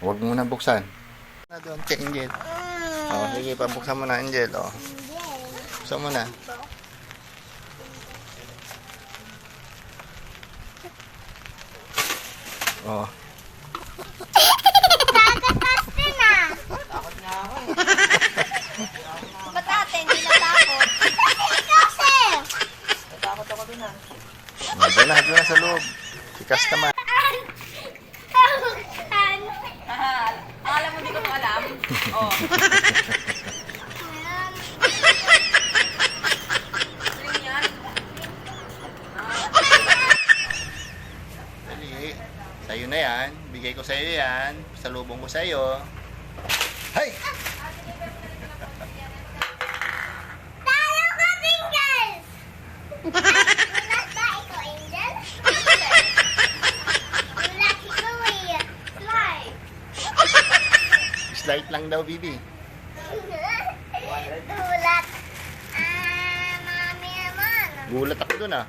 Huwag mo na buksan. Na doon, kay Angel. Oh, sige, pabuksan mo na, Angel. Oh. Buksan mo na. Oh. Nakakaste na. Takot nga ako eh. Ba't ate, hindi natakot? Kasi! Natakot ako dun ah. Doon na sa loob. Sikas naman. Aha, alam mo, hindi ko ito alam. Oh. Sling yan. Dali. Sa'yo na yan. Bigay ko sa'yo yan. Salubong ko sa'yo. Hay! Talo ka, Tinggal! Ulat ba ikaw, Angel? Ulat ikaw eh. Slide. Slight lang daw, Bibi. Ulat. Mami naman. Gulat ako dun ah.